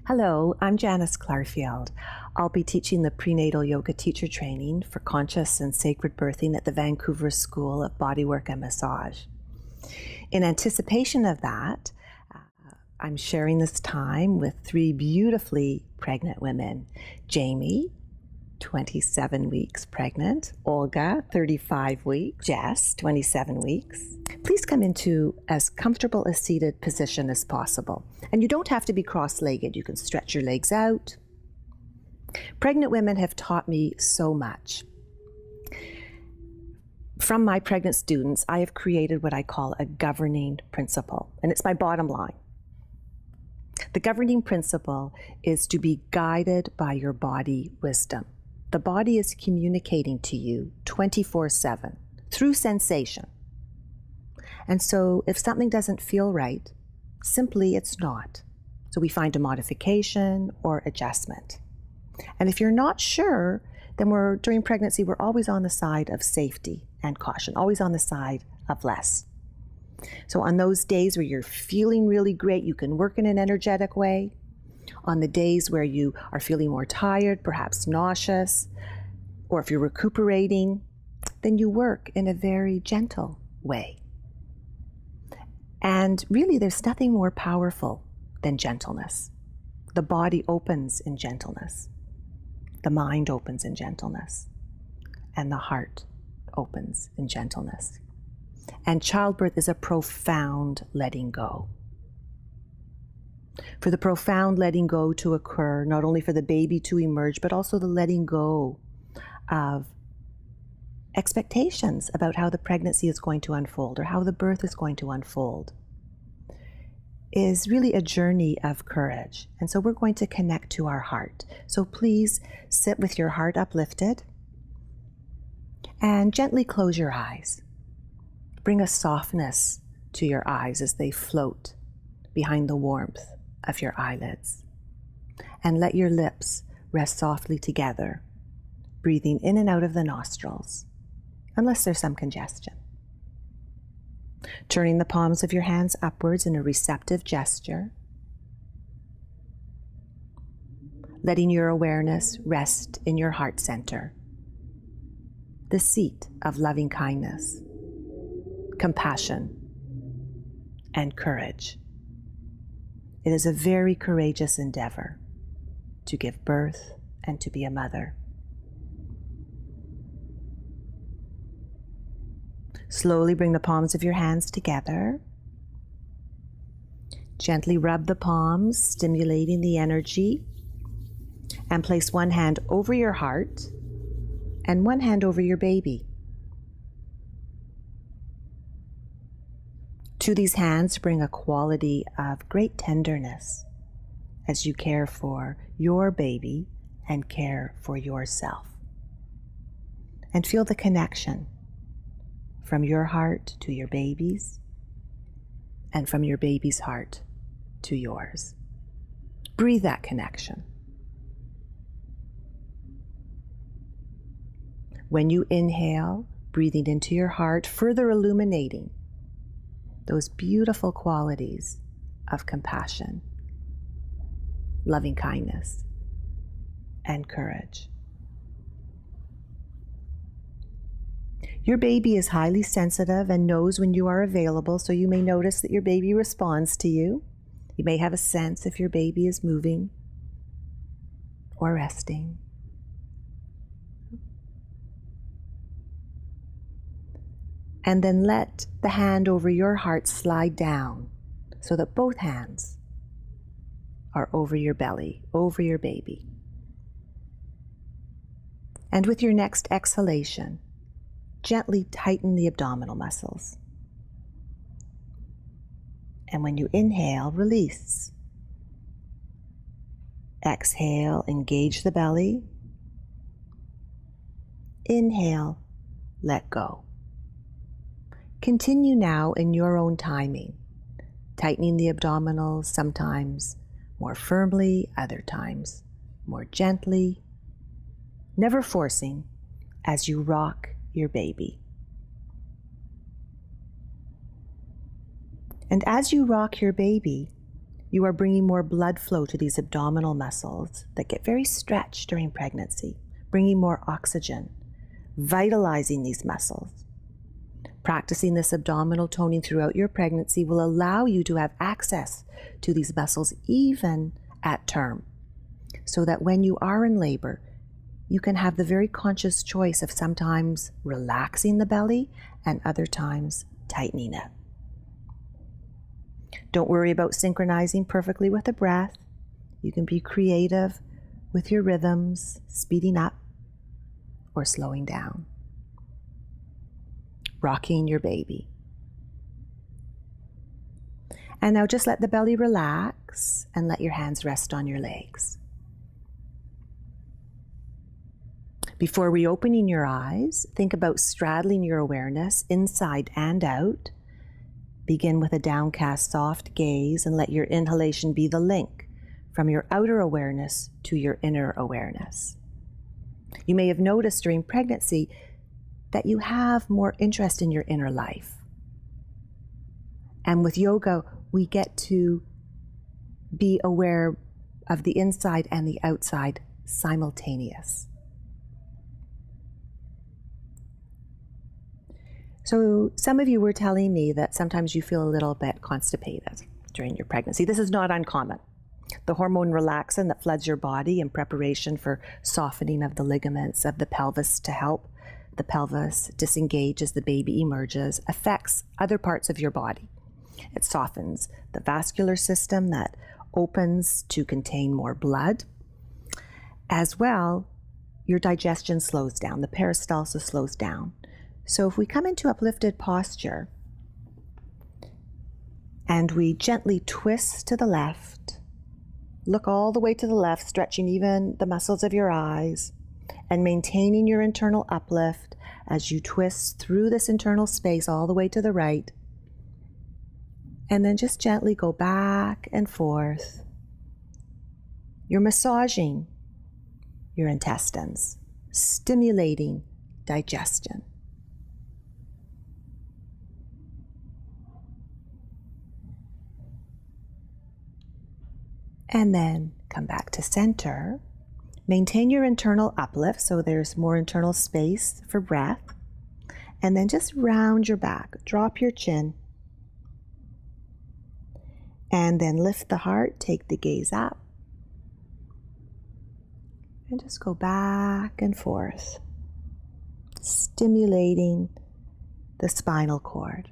Hello, I'm Janice Clarfield. I'll be teaching the prenatal yoga teacher training for conscious and sacred birthing at the Vancouver School of Bodywork and Massage. In anticipation of that, I'm sharing this time with three beautifully pregnant women. Jamie, 27 weeks pregnant. Olga, 35 weeks. Jess, 27 weeks. Please come into as comfortable a seated position as possible. And you don't have to be cross-legged. You can stretch your legs out. Pregnant women have taught me so much. From my pregnant students, I have created what I call a governing principle, and it's my bottom line. The governing principle is to be guided by your body wisdom. The body is communicating to you 24/7 through sensation. And so if something doesn't feel right, simply it's not. So we find a modification or adjustment. And if you're not sure, then during pregnancy, we're always on the side of safety and caution, always on the side of less. So on those days where you're feeling really great, you can work in an energetic way. On the days where you are feeling more tired, perhaps nauseous, or if you're recuperating, then you work in a very gentle way. And really, there's nothing more powerful than gentleness. The body opens in gentleness. The mind opens in gentleness. And the heart opens in gentleness. And childbirth is a profound letting go. For the profound letting go to occur, not only for the baby to emerge, but also the letting go of expectations about how the pregnancy is going to unfold or how the birth is going to unfold, is really a journey of courage. And so we're going to connect to our heart. So please sit with your heart uplifted and gently close your eyes. Bring a softness to your eyes as they float behind the warmth of your eyelids. And let your lips rest softly together, breathing in and out of the nostrils, unless there's some congestion. Turning the palms of your hands upwards in a receptive gesture. Letting your awareness rest in your heart center, the seat of loving kindness, compassion, and courage. It is a very courageous endeavor to give birth and to be a mother. Slowly bring the palms of your hands together. Gently rub the palms, stimulating the energy. And place one hand over your heart and one hand over your baby. To these hands, bring a quality of great tenderness as you care for your baby and care for yourself. And feel the connection from your heart to your baby's and from your baby's heart to yours. Breathe that connection. When you inhale, breathing into your heart, further illuminating those beautiful qualities of compassion, loving kindness, and courage. Your baby is highly sensitive and knows when you are available, so you may notice that your baby responds to you. You may have a sense if your baby is moving or resting. And then let the hand over your heart slide down so that both hands are over your belly, over your baby. And with your next exhalation, gently tighten the abdominal muscles. And when you inhale, release. Exhale, engage the belly. Inhale, let go. Continue now in your own timing, tightening the abdominals, sometimes more firmly, other times more gently, never forcing as you rock your baby. And as you rock your baby, You are bringing more blood flow to these abdominal muscles that get very stretched during pregnancy, bringing more oxygen, vitalizing these muscles. Practicing this abdominal toning throughout your pregnancy will allow you to have access to these muscles even at term, so that when you are in labor, you can have the very conscious choice of sometimes relaxing the belly and other times tightening it. Don't worry about synchronizing perfectly with the breath. You can be creative with your rhythms, speeding up or slowing down. Rocking your baby. And now just let the belly relax and let your hands rest on your legs. Before reopening your eyes, think about straddling your awareness inside and out. Begin with a downcast, soft gaze and let your inhalation be the link from your outer awareness to your inner awareness. You may have noticed during pregnancy that you have more interest in your inner life. And with yoga, we get to be aware of the inside and the outside simultaneous. So some of you were telling me that sometimes you feel a little bit constipated during your pregnancy. This is not uncommon. The hormone relaxin that floods your body in preparation for softening of the ligaments of the pelvis to help the pelvis disengage as the baby emerges affects other parts of your body. It softens the vascular system that opens to contain more blood. As well, your digestion slows down, the peristalsis slows down. So if we come into uplifted posture and we gently twist to the left, look all the way to the left, stretching even the muscles of your eyes and maintaining your internal uplift as you twist through this internal space all the way to the right. And then just gently go back and forth. You're massaging your intestines, stimulating digestion. And then come back to center. Maintain your internal uplift so there's more internal space for breath. And then just round your back, drop your chin. And then lift the heart, take the gaze up. And just go back and forth, stimulating the spinal cord.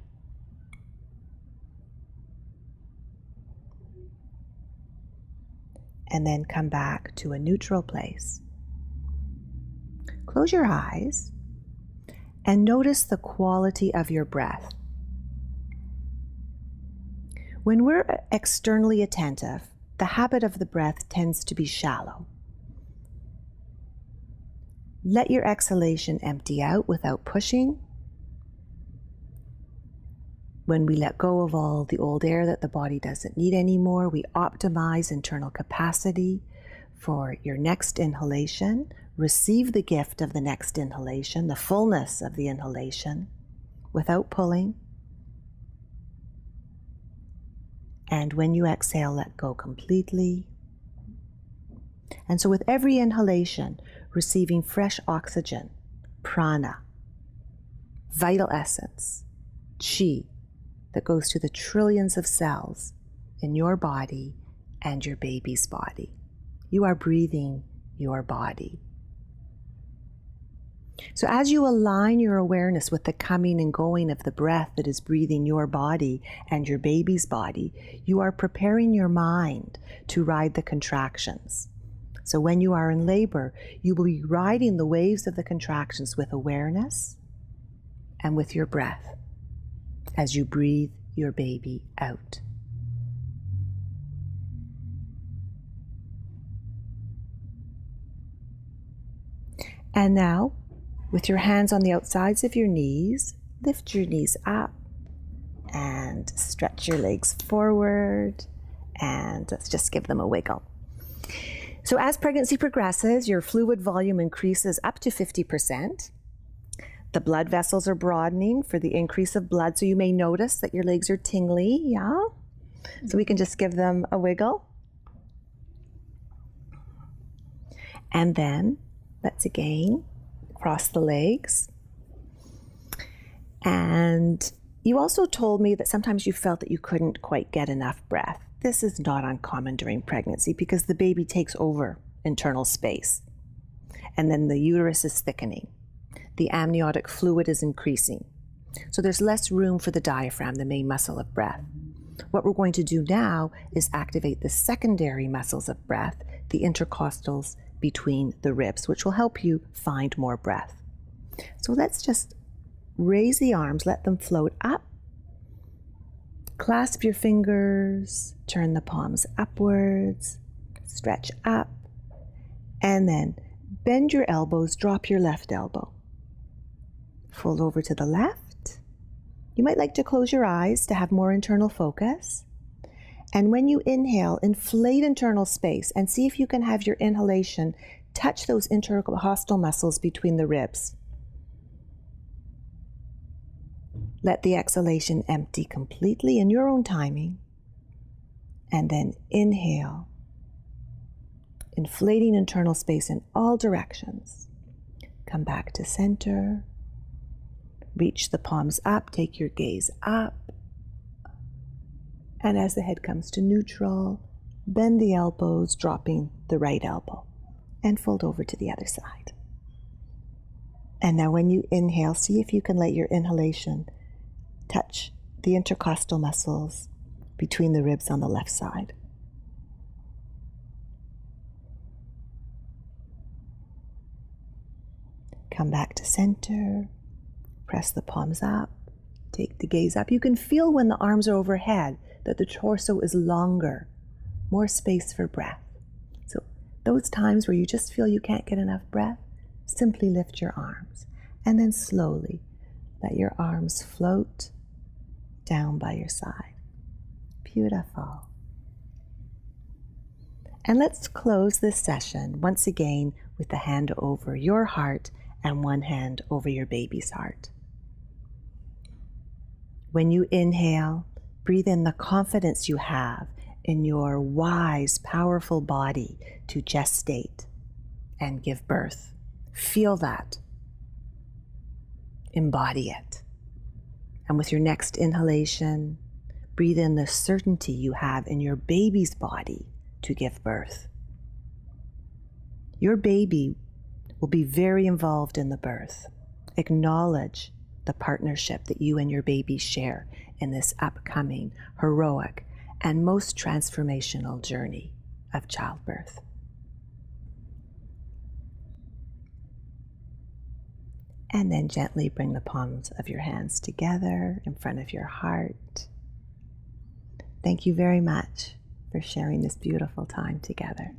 And then come back to a neutral place. Close your eyes and notice the quality of your breath. When we're externally attentive, the habit of the breath tends to be shallow. Let your exhalation empty out without pushing. When we let go of all the old air that the body doesn't need anymore, we optimize internal capacity for your next inhalation. Receive the gift of the next inhalation, the fullness of the inhalation, without pulling. And when you exhale, let go completely. And so with every inhalation, receiving fresh oxygen, prana, vital essence, chi, that goes to the trillions of cells in your body and your baby's body. You are breathing your body. So as you align your awareness with the coming and going of the breath that is breathing your body and your baby's body, you are preparing your mind to ride the contractions. So when you are in labor, you will be riding the waves of the contractions with awareness and with your breath as you breathe your baby out. And now, with your hands on the outsides of your knees, lift your knees up and stretch your legs forward, and let's just give them a wiggle. So as pregnancy progresses, your fluid volume increases up to 50%. The blood vessels are broadening for the increase of blood, so you may notice that your legs are tingly, yeah? So we can just give them a wiggle. And then let's again cross the legs. And you also told me that sometimes you felt that you couldn't quite get enough breath. This is not uncommon during pregnancy because the baby takes over internal space. And then the uterus is thickening. The amniotic fluid is increasing. So there's less room for the diaphragm, the main muscle of breath. What we're going to do now is activate the secondary muscles of breath, the intercostals between the ribs, which will help you find more breath. So let's just raise the arms, let them float up. Clasp your fingers, turn the palms upwards, stretch up, and then bend your elbows, drop your left elbow. Fold over to the left. You might like to close your eyes to have more internal focus. And when you inhale, inflate internal space and see if you can have your inhalation touch those intercostal muscles between the ribs. Let the exhalation empty completely in your own timing. And then inhale, inflating internal space in all directions. Come back to center. Reach the palms up, take your gaze up. And as the head comes to neutral, bend the elbows, dropping the right elbow, and fold over to the other side. And now when you inhale, see if you can let your inhalation touch the intercostal muscles between the ribs on the left side. Come back to center, press the palms up, take the gaze up. You can feel when the arms are overhead that the torso is longer, more space for breath. So those times where you just feel you can't get enough breath, simply lift your arms and then slowly let your arms float down by your side. Beautiful. And let's close this session once again with the hand over your heart and one hand over your baby's heart. When you inhale, breathe in the confidence you have in your wise, powerful body to gestate and give birth. Feel that. Embody it. And with your next inhalation, breathe in the certainty you have in your baby's body to give birth. Your baby will be very involved in the birth. Acknowledge the partnership that you and your baby share in this upcoming, heroic, and most transformational journey of childbirth. And then gently bring the palms of your hands together in front of your heart. Thank you very much for sharing this beautiful time together.